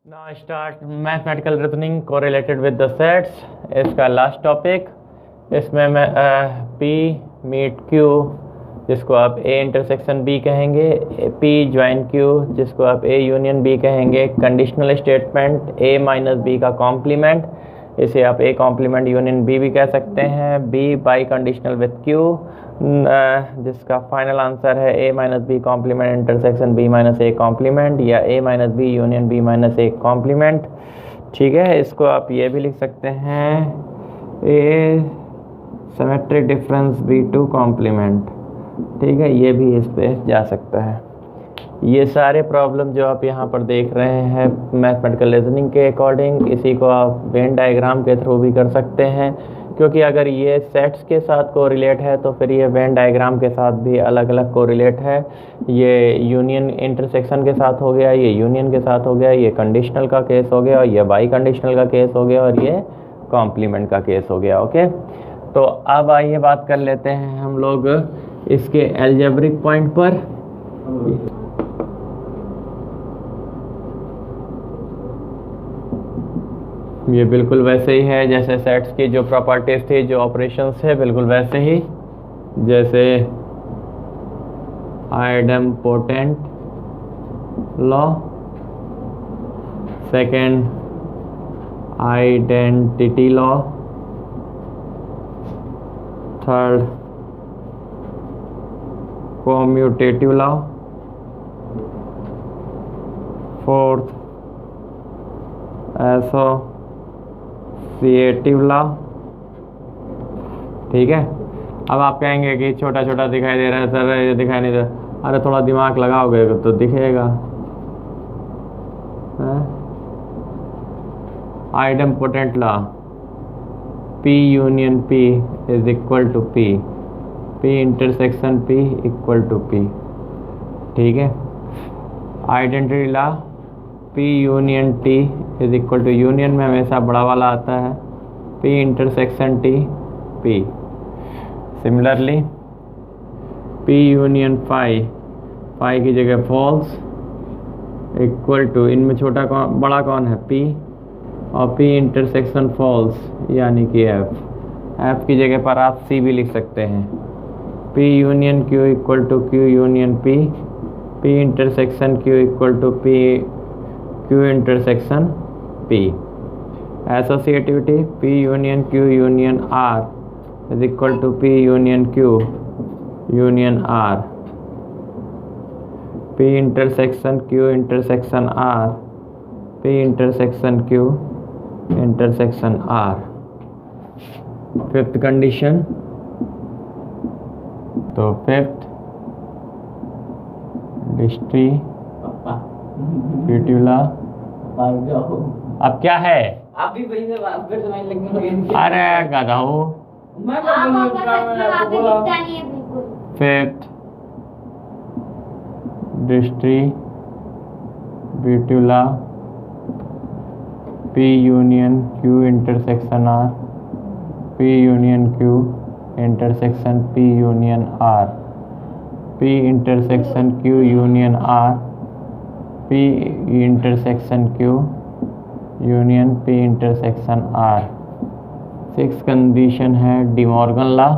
Now start mathematical reasoning correlated with the sets। इसका last topic. इसमें मैं P meet Q जिसको आप A इंटरसेक्शन B कहेंगे, P ज्वाइन Q जिसको आप A यूनियन B कहेंगे, conditional statement A minus B का कॉम्प्लीमेंट, इसे आप A कॉम्प्लीमेंट यूनियन B भी कह सकते हैं, B biconditional with Q जिसका फाइनल आंसर है A minus B complement intersection B minus A complement या A minus B union B minus A complement. ठीक है, इसको आप ये भी लिख सकते हैं A symmetric difference B2 complement. ठीक है, ये भी इस पे जा सकता है। ये सारे प्रॉब्लम जो आप यहाँ पर देख रहे हैं मैथमेटिकल रीजनिंग के अकॉर्डिंग, इसी को आप वेन डायग्राम के थ्रू भी कर सकते हैं, क्योंकि अगर ये सेट्स के साथ कोरिलेट है तो फिर ये वेन डायग्राम के साथ भी अलग अलग कोरिलेट है। ये यूनियन इंटरसेक्शन के साथ हो गया, ये यूनियन के साथ हो गया, ये कंडीशनल का केस हो गया, और ये बाई कंडीशनल का केस हो गया, और ये कॉम्प्लीमेंट का केस हो गया। ओके, तो अब आइए बात कर लेते हैं हम लोग इसके अलजेब्रिक पॉइंट पर। ये बिल्कुल वैसे ही है जैसे सेट्स की जो प्रॉपर्टीज थी, जो ऑपरेशंस है, बिल्कुल वैसे ही जैसे idempotent law, second identity law, third commutative law, fourth associative law. ठीक है, अब आप कहेंगे कि छोटा छोटा दिखाई दे रहा है सर, ये दिखाई नहीं दे रहा। अरे थोड़ा दिमाग लगाओगे तो दिखेगा। Idempotent law, P union P is equal to P, P intersection P equal to P। ठीक है, identity law, P union T is equal to, union में हमेशा बड़ा वाला आता है, P intersection T P। Similarly P union phi, phi की जगह फॉल्स इक्वल टू, इनमें छोटा कौन बड़ा कौन है P, और P इंटरसेक्शन फॉल्स यानी कि F, F की जगह पर आप C भी लिख सकते हैं। P union Q equal to Q union P, P intersection Q equal to P Q intersection P। Associativity, P union Q union R is equal to P union Q union R। P intersection Q intersection R, P intersection Q intersection R। Fifth condition, तो fifth distributive law. अब क्या है? आप भी वही से फिर समझ लगेंगे। अरे गधा हो, fifth distributive law, P union Q intersection R, P union Q intersection P union R, P intersection Q union R, P intersection Q union P intersection R। Six condition है De Morgan law,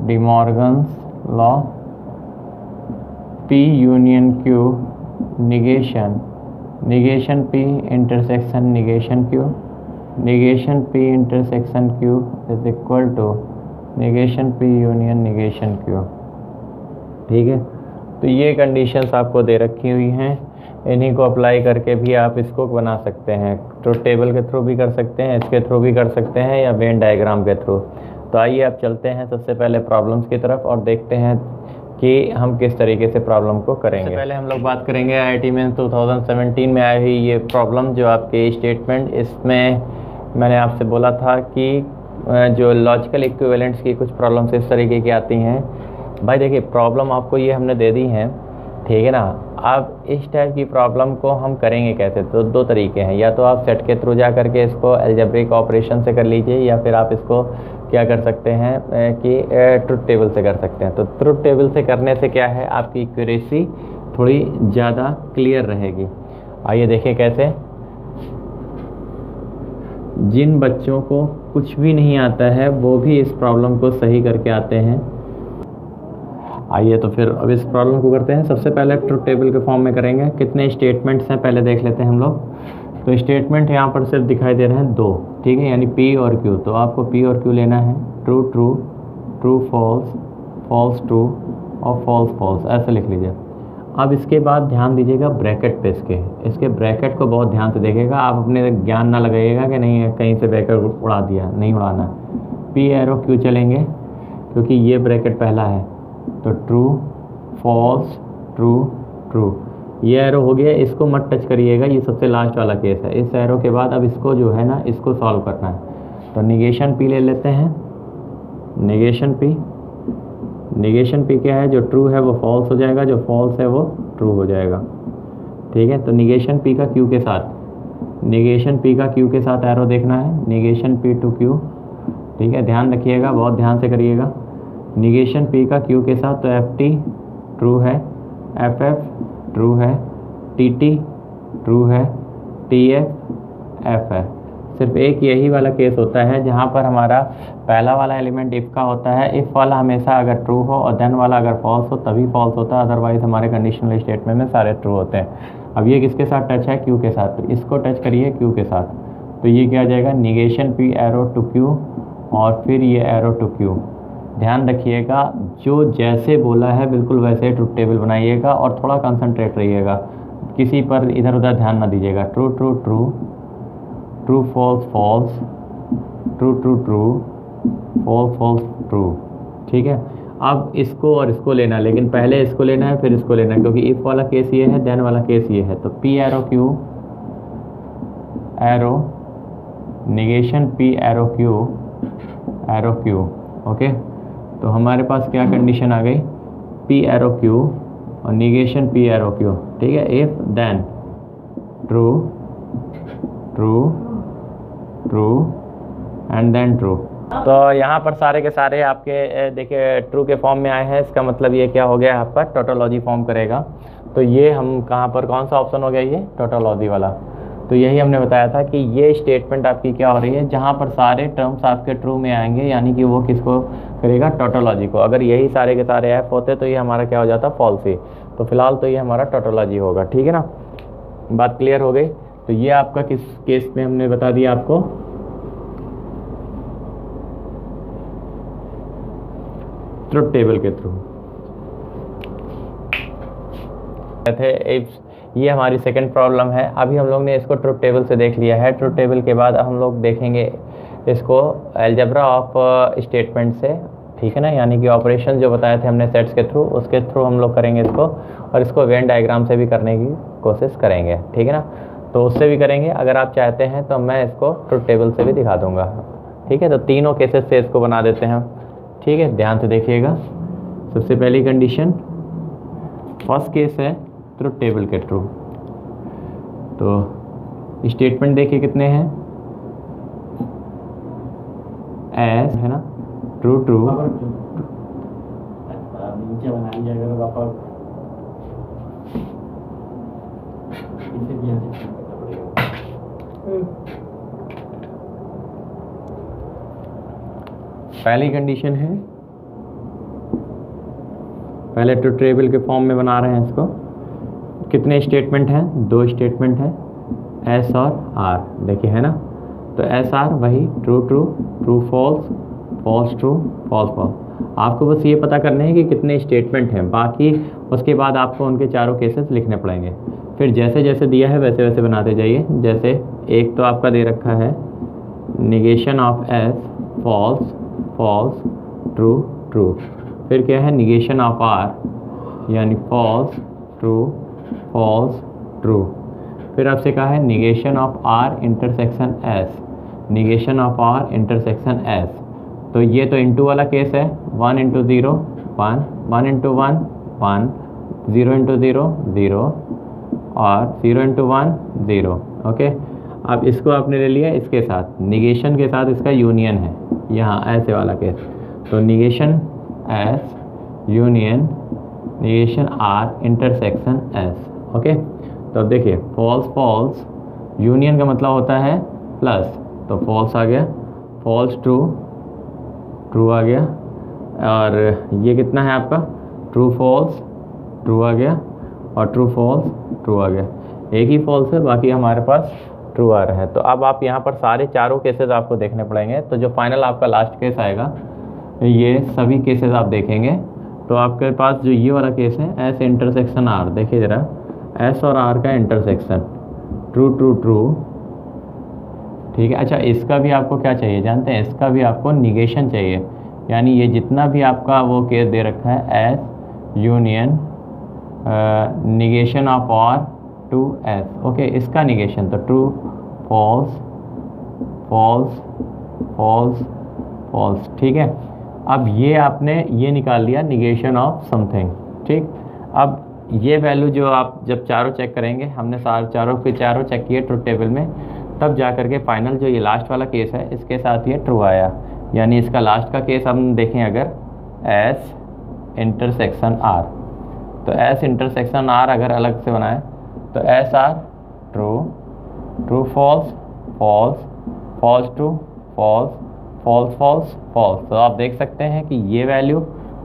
De Morgan's law, P union Q negation, negation P intersection negation Q, negation P intersection Q is equal to negation P union negation Q। ठीक है, तो ये conditions आपको दे रखी हुई हैं, इन्हीं को अप्लाई करके भी आप इसको बना सकते हैं। ट्रुथ टेबल के थ्रू भी कर सकते हैं, इसके थ्रू भी कर सकते हैं, या वेन डायग्राम के थ्रू। तो आइए आप चलते हैं सबसे पहले प्रॉब्लम्स की तरफ और देखते हैं कि हम किस तरीके से प्रॉब्लम को करेंगे। सबसे पहले हम लोग बात करेंगे IIT में 2017 में आई हुई ये प्रॉब्लम जो आपके स्टेटमेंट, इसमें मैंने आपसे बोला था कि जो लॉजिकल इक्विवेलेंट्स की कुछ प्रॉब्लम्स इस तरीके की आती हैं। भाई देखिए, प्रॉब्लम आपको ये हमने दे दी हैं, ठीक है ना। अब इस टाइप की प्रॉब्लम को हम करेंगे कैसे? तो दो तरीके हैं, या तो आप सेट के थ्रू जा करके इसको अलजेब्रिक ऑपरेशन से कर लीजिए, या फिर आप इसको क्या कर सकते हैं कि ट्रुथ टेबल से कर सकते हैं। तो ट्रुथ टेबल से करने से क्या है, आपकी एक्यूरेसी थोड़ी ज़्यादा क्लियर रहेगी। आइए देखिए कैसे। जिन बच्चों को कुछ भी नहीं आता है वो भी इस प्रॉब्लम को सही करके आते हैं। आइए तो फिर अब इस प्रॉब्लम को करते हैं। सबसे पहले ट्रुथ टेबल के फॉर्म में करेंगे। कितने स्टेटमेंट्स हैं पहले देख लेते हैं हम लोग। तो स्टेटमेंट यहाँ पर सिर्फ दिखाई दे रहे हैं 2, ठीक है, यानी P और Q। तो आपको P और Q लेना है, true true, true false, false true और फॉल्स फॉल्स, ऐसे लिख लीजिए। अब इसके बाद ध्यान दीजिएगा ब्रैकेट पे इसके ब्रैकेट को बहुत ध्यान से देखिएगा। आप अपने ज्ञान ना लगाइएगा कि नहीं कहीं से ब्रैकेट उड़ा दिया, नहीं उड़ाना। P एरो Q चलेंगे क्योंकि ये ब्रैकेट पहला है। तो ट्रू फॉल्स ट्रू ट्रू, ये एरो हो गया, इसको मत टच करिएगा, ये सबसे लास्ट वाला केस है। इस एरो के बाद अब इसको जो है ना, इसको सॉल्व करना है। तो निगेशन P ले लेते हैं। निगेशन P क्या है, जो ट्रू है वो फॉल्स हो जाएगा, जो फॉल्स है वो ट्रू हो जाएगा, ठीक है। तो निगेशन P का Q के साथ, निगेशन P का Q के साथ एरो देखना है, निगेशन P टू Q, ठीक है, ध्यान रखिएगा, बहुत ध्यान से करिएगा। निगेशन P का Q के साथ, तो FT ट्रू है, FF ट्रू है, TT ट्रू है, TF F है। सिर्फ एक यही वाला केस होता है जहाँ पर हमारा पहला वाला एलिमेंट इफ़ का होता है। इफ़ वाला हमेशा अगर ट्रू हो और देन वाला अगर फॉल्स हो तभी फॉल्स होता है, अदरवाइज़ हमारे कंडीशनल स्टेटमेंट में सारे ट्रू होते हैं। अब ये किसके साथ टच है, Q के साथ, तो इसको टच करिए Q के साथ। तो ये क्या आ जाएगा, negation P arrow to Q और फिर ये एरो टू Q। ध्यान रखिएगा, जो जैसे बोला है बिल्कुल वैसे ट्रुथ टेबल बनाइएगा और थोड़ा कंसंट्रेट रहिएगा, किसी पर इधर उधर ध्यान ना दीजिएगा। True true true, true false false, true true true, false false true, ठीक है। अब इसको और इसको लेना है, लेकिन पहले इसको लेना है फिर इसको लेना है, क्योंकि इफ़ वाला केस ये है, देन वाला केस ये है। तो P arrow Q arrow, negation P arrow Q arrow Q, okay. तो हमारे पास क्या कंडीशन आ गई, P एरो Q और निगेशन P एरो Q, ठीक है। If then true true true and then true. तो यहाँ पर सारे के सारे आपके देखिए ट्रू के फॉर्म में आए हैं। इसका मतलब ये क्या हो गया, आपका टोटोलॉजी फॉर्म करेगा। तो ये हम कहाँ पर, कौन सा ऑप्शन हो गया, ये टोटोलॉजी वाला। तो यही हमने बताया था कि ये स्टेटमेंट आपकी क्या हो रही है, जहाँ पर सारे टर्म्स आपके ट्रू में आएंगे, यानी कि वो किसको करेगा, टोटोलॉजी को। अगर यही सारे के सारे एफ होते तो ये हमारा क्या हो जाता, फॉल्स ही। तो फिलहाल तो ये हमारा टोटोलॉजी होगा, ठीक है ना। बात क्लियर हो गई। तो ये आपका किस केस में हमने बता दिया आपको, ट्रुथ टेबल के थ्रू थे। ये हमारी सेकंड प्रॉब्लम है। अभी हम लोग ने इसको ट्रुथ टेबल से देख लिया है। ट्रुथ टेबल के बाद हम लोग देखेंगे इसको अलजेब्रा ऑफ स्टेटमेंट से, ठीक है ना, यानी कि ऑपरेशन जो बताए थे हमने सेट्स के थ्रू, उसके थ्रू हम लोग करेंगे इसको, और इसको वेन डायग्राम से भी करने की कोशिश करेंगे, ठीक है ना। तो उससे भी करेंगे, अगर आप चाहते हैं तो मैं इसको ट्रुथ टेबल से भी दिखा दूंगा, ठीक है। तो तीनों केसेस से इसको बना देते हैं, ठीक है। ध्यान से देखिएगा। सबसे पहली कंडीशन, फर्स्ट केस है ट्रुथ टेबल के थ्रू। तो स्टेटमेंट देखिए कितने हैं, एस है ना, ट्रू ट्रू, नीचे बना लीजिएगा पापा, पहली कंडीशन है, पहले ट्रुथ टेबल के फॉर्म में बना रहे हैं इसको। कितने स्टेटमेंट हैं, 2 स्टेटमेंट हैं, एस और आर, देखिए है ना। तो एस आर वही true true, true false, false true, false false. आपको बस ये पता करना है कि कितने स्टेटमेंट हैं, बाकी उसके बाद आपको उनके चारों केसेस लिखने पड़ेंगे। फिर जैसे जैसे दिया है वैसे वैसे बनाते जाइए। जैसे एक तो आपका दे रखा है negation of S, false false true true. फिर क्या है, निगेशन ऑफ आर, यानी फॉल्स ट्रू फॉल्स ट्रू। फिर आपसे कहा है negation of R intersection S, negation of R intersection S. तो ये तो इंटू वाला केस है, 1 इंटू 0 1, 1 इंटू 1 1, 0 इंटू 0 0 और 0 इंटू 1 0, ओके। अब इसको आपने ले लिया इसके साथ, निगेशन के साथ इसका यूनियन है यहाँ ऐसे वाला केस। तो negation S union negation R intersection S, okay. तो अब देखिए फॉल्स फॉल्स, यूनियन का मतलब होता है प्लस, तो फॉल्स आ गया, फॉल्स ट्रू, ट्रू आ गया, और ये कितना है आपका ट्रू फॉल्स, ट्रू आ गया, और ट्रू फॉल्स, ट्रू आ गया। एक ही फॉल्स है, बाकी हमारे पास ट्रू आ रहा है। तो अब आप यहाँ पर सारे चारों केसेस आपको देखने पड़ेंगे। तो जो फाइनल आपका लास्ट केस आएगा, ये सभी केसेस आप देखेंगे। तो आपके पास जो ये वाला केस है एस इंटरसेक्शन आर, देखिए ज़रा, एस और आर का इंटरसेक्शन, ट्रू ट्रू ट्रू, ठीक है। अच्छा, इसका भी आपको क्या चाहिए जानते हैं, इसका भी आपको निगेशन चाहिए, यानी ये जितना भी आपका वो केस दे रखा है S union negation of R to S, okay, इसका निगेशन, तो true false false false false, ठीक है। अब ये आपने ये निकाल लिया निगेशन ऑफ समथिंग, ठीक। अब ये वैल्यू जो आप जब चारों चेक करेंगे, हमने सारे चारों के चारों चेक किए ट्रुथ टेबल में, तब जा करके फाइनल जो ये लास्ट वाला केस है इसके साथ ये ट्रू आया। यानी इसका लास्ट का केस हम देखें अगर एस इंटरसेक्शन आर, तो एस इंटरसेक्शन आर अगर अलग से बनाए तो S R true, true false false, false true false, false false false. तो आप देख सकते हैं कि ये वैल्यू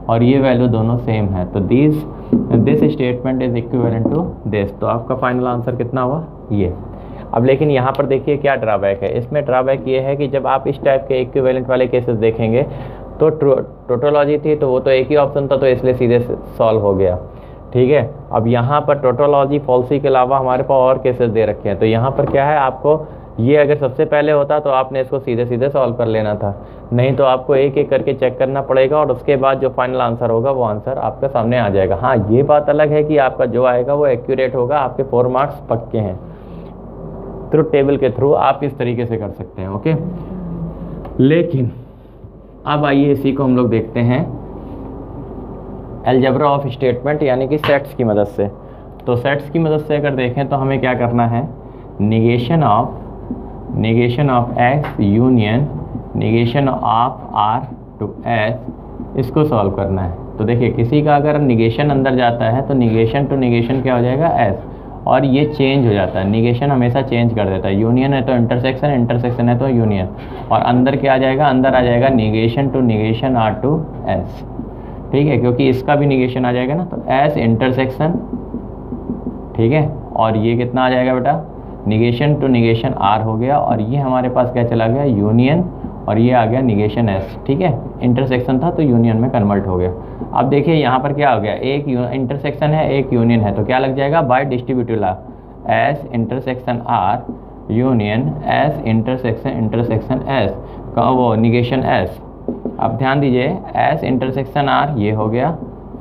और ये वैल्यू दोनों सेम है, तो this statement is equivalent to this. तो आपका फाइनल आंसर कितना हुआ ये। अब लेकिन यहाँ पर देखिए क्या ड्रॉबैक है, इसमें ड्रॉबैक ये है कि जब आप इस टाइप के इक्विवेलेंट वाले केसेस देखेंगे तो टोटोलॉजी थी तो वो तो एक ही ऑप्शन था, तो इसलिए सीधे सॉल्व हो गया, ठीक है। अब यहाँ पर टोटोलॉजी फॉल्सी के अलावा हमारे पास और केसेस दे रखे हैं, तो यहाँ पर क्या है, आपको ये अगर सबसे पहले होता तो आपने इसको सीधे सीधे सॉल्व कर लेना था, नहीं तो आपको एक एक करके चेक करना पड़ेगा और उसके बाद जो फाइनल आंसर होगा वो आंसर आपका सामने आ जाएगा। हाँ, ये बात अलग है कि आपका जो आएगा वो एक्यूरेट होगा, आपके 4 मार्क्स पक्के हैं। ट्रुथ टेबल के थ्रू आप इस तरीके से कर सकते हैं, ओके। लेकिन अब आइए इसी को हम लोग देखते हैं अलजेब्रा ऑफ स्टेटमेंट, यानी कि सेट्स की मदद से। तो सेट्स की मदद से अगर देखें तो हमें क्या करना है, negation of X union negation of R to S, इसको सॉल्व करना है। तो देखिए किसी का अगर निगेशन अंदर जाता है तो निगेशन टू निगेशन क्या हो जाएगा एस, और ये चेंज हो जाता है, निगेशन हमेशा चेंज कर देता है, यूनियन है तो इंटरसेक्शन, इंटरसेक्शन है तो यूनियन, और अंदर क्या आ जाएगा, अंदर आ जाएगा negation to negation R to S, ठीक है, क्योंकि इसका भी निगेशन आ जाएगा ना, तो एस इंटरसेक्शन, ठीक है, और ये कितना आ जाएगा बेटा, निगेशन टू निगेशन आर हो गया, और ये हमारे पास क्या चला गया, यूनियन, और ये आ गया निगेशन एस, ठीक है, इंटरसेक्शन था तो यूनियन में कन्वर्ट हो गया। अब देखिए यहाँ पर क्या हो गया, एक इंटरसेक्शन है एक यूनियन है, तो क्या लग जाएगा, by distributive law, S intersection R union S intersection S का वो निगेशन एस। अब ध्यान दीजिए एस इंटरसेक्शन आर ये हो गया,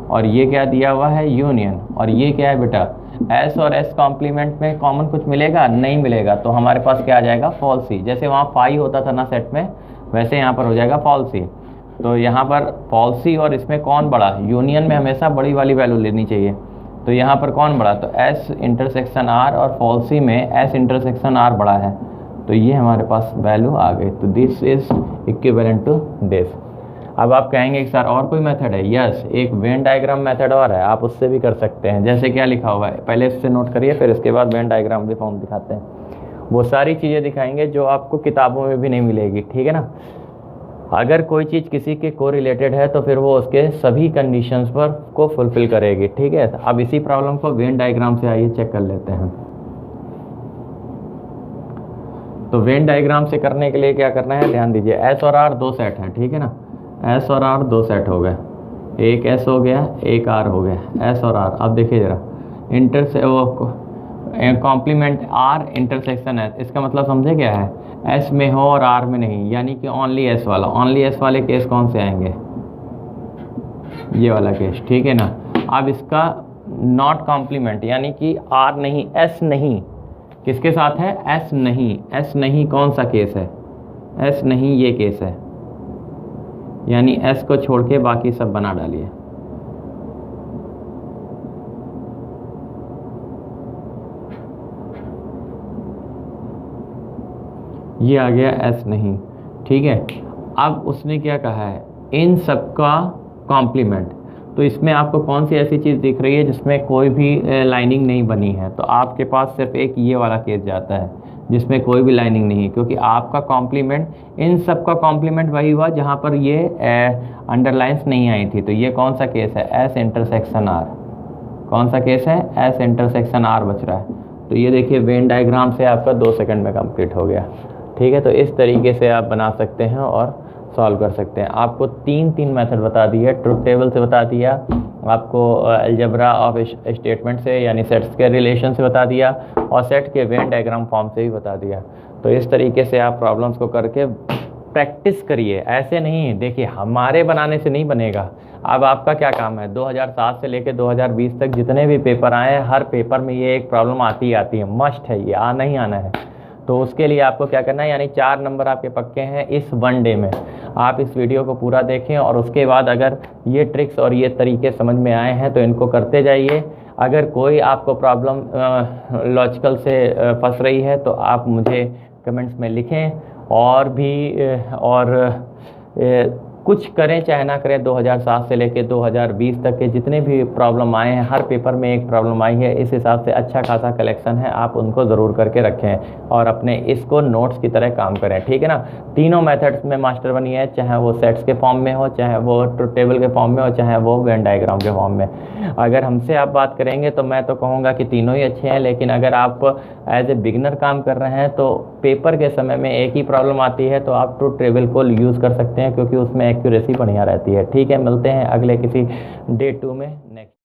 और ये क्या दिया हुआ है यूनियन, और ये क्या है बेटा, एस और एस कॉम्प्लीमेंट में कॉमन कुछ मिलेगा, नहीं मिलेगा, तो हमारे पास क्या आ जाएगा, फॉल्सी। जैसे वहाँ फाई होता था ना सेट में, वैसे यहाँ पर हो जाएगा फॉल्सी। तो यहाँ पर फॉल्सी और इसमें कौन बड़ा, यूनियन में हमेशा बड़ी वाली वैल्यू लेनी चाहिए, तो यहाँ पर कौन बड़ा, तो एस इंटरसेक्शन आर, और फॉल्सी में एस इंटरसेक्शन आर बड़ा है, तो ये हमारे पास वैल्यू आ गई। तो this is equivalent to this. अब आप कहेंगे कि सर और कोई मेथड है, यस, एक वेन डायग्राम मेथड और है, आप उससे भी कर सकते हैं। जैसे क्या लिखा हुआ है, पहले इससे नोट करिए, फिर इसके बाद वेन डायग्राम भी फॉर्म दिखाते हैं। वो सारी चीज़ें दिखाएंगे जो आपको किताबों में भी नहीं मिलेगी, ठीक है ना। अगर कोई चीज़ किसी के को रिलेटेड है तो फिर वो उसके सभी कंडीशंस पर को फुलफिल करेगी, ठीक है। अब इसी प्रॉब्लम को वेन डायग्राम से आइए चेक कर लेते हैं। तो वेन डायग्राम से करने के लिए क्या करना है, ध्यान दीजिए, एस और आर दो सेट हैं, ठीक है ना, एस और आर दो सेट हो गए, एक एस हो गया एक आर हो गया, एस और आर। अब देखिए ज़रा, कॉम्प्लीमेंट आर इंटरसेक्शन एस, इसका मतलब समझे क्या है, एस में हो और आर में नहीं, यानी कि ओनली एस वाला, ओनली एस वाले केस कौन से आएंगे, ये वाला केस, ठीक है ना। अब इसका नॉट कॉम्प्लीमेंट, यानी कि आर नहीं एस नहीं, किसके साथ है, एस नहीं, एस नहीं कौन सा केस है, एस नहीं ये केस है, यानी एस को छोड़ के बाकी सब बना डालिए। ये आ गया एस नहीं, ठीक है। अब उसने क्या कहा है, इन सब का कॉम्प्लीमेंट, तो इसमें आपको कौन सी ऐसी चीज़ दिख रही है जिसमें कोई भी लाइनिंग नहीं बनी है? तो आपके पास सिर्फ एक ये वाला केस जाता है जिसमें कोई भी लाइनिंग नहीं है, क्योंकि आपका कॉम्प्लीमेंट, इन सब का कॉम्प्लीमेंट वही हुआ जहाँ पर ये अंडरलाइंस नहीं आई थी। तो ये कौन सा केस है? S intersection R. कौन सा केस है? एस इंटरसेक्शन आर बच रहा है। तो ये देखिए वेन डायग्राम से आपका 2 सेकंड में कंप्लीट हो गया। ठीक है, तो इस तरीके से आप बना सकते हैं और सॉल्व कर सकते हैं। आपको तीन मेथड बता दिए, ट्रुथ टेबल से बता दिया, आपको अलजेब्रा ऑफ स्टेटमेंट से यानी सेट्स के रिलेशन से बता दिया, और सेट के वेन डायग्राम फॉर्म से भी बता दिया। तो इस तरीके से आप प्रॉब्लम्स को करके प्रैक्टिस करिए, ऐसे नहीं। देखिए हमारे बनाने से नहीं बनेगा। अब आपका क्या काम है, 2007 से लेकर 2020 तक जितने भी पेपर आए हैं, हर पेपर में ये एक प्रॉब्लम आती ही आती है, मस्ट है, ये आना ही आना है। तो उसके लिए आपको क्या करना है, यानी 4 नंबर आपके पक्के हैं इस 1 डे में। आप इस वीडियो को पूरा देखें और उसके बाद अगर ये ट्रिक्स और ये तरीके समझ में आए हैं तो इनको करते जाइए। अगर कोई आपको प्रॉब्लम लॉजिकल से फंस रही है तो आप मुझे कमेंट्स में लिखें, और भी कुछ करें चाहे ना करें, 2007 से लेकर 2020 तक के जितने भी प्रॉब्लम आए हैं, हर पेपर में एक प्रॉब्लम आई है, इस हिसाब से अच्छा खासा कलेक्शन है, आप उनको ज़रूर करके रखें और अपने इसको नोट्स की तरह काम करें। ठीक है ना, तीनों मेथड्स में मास्टर बनिए, चाहे वो सेट्स के फॉर्म में हो, चाहे वो ट्रुथ टेबल के फॉर्म में हो, चाहे वो वेन डायग्राम के फॉर्म में। अगर हमसे आप बात करेंगे तो मैं तो कहूँगा कि तीनों ही अच्छे हैं, लेकिन अगर आप एज ए बिगनर काम कर रहे हैं तो पेपर के समय में एक ही प्रॉब्लम आती है, तो आप ट्रुथ टेबल को यूज़ कर सकते हैं, क्योंकि उसमें एक्यूरेसी बढ़िया रहती है। ठीक है, मिलते हैं अगले किसी डे 2 में नेक्स्ट।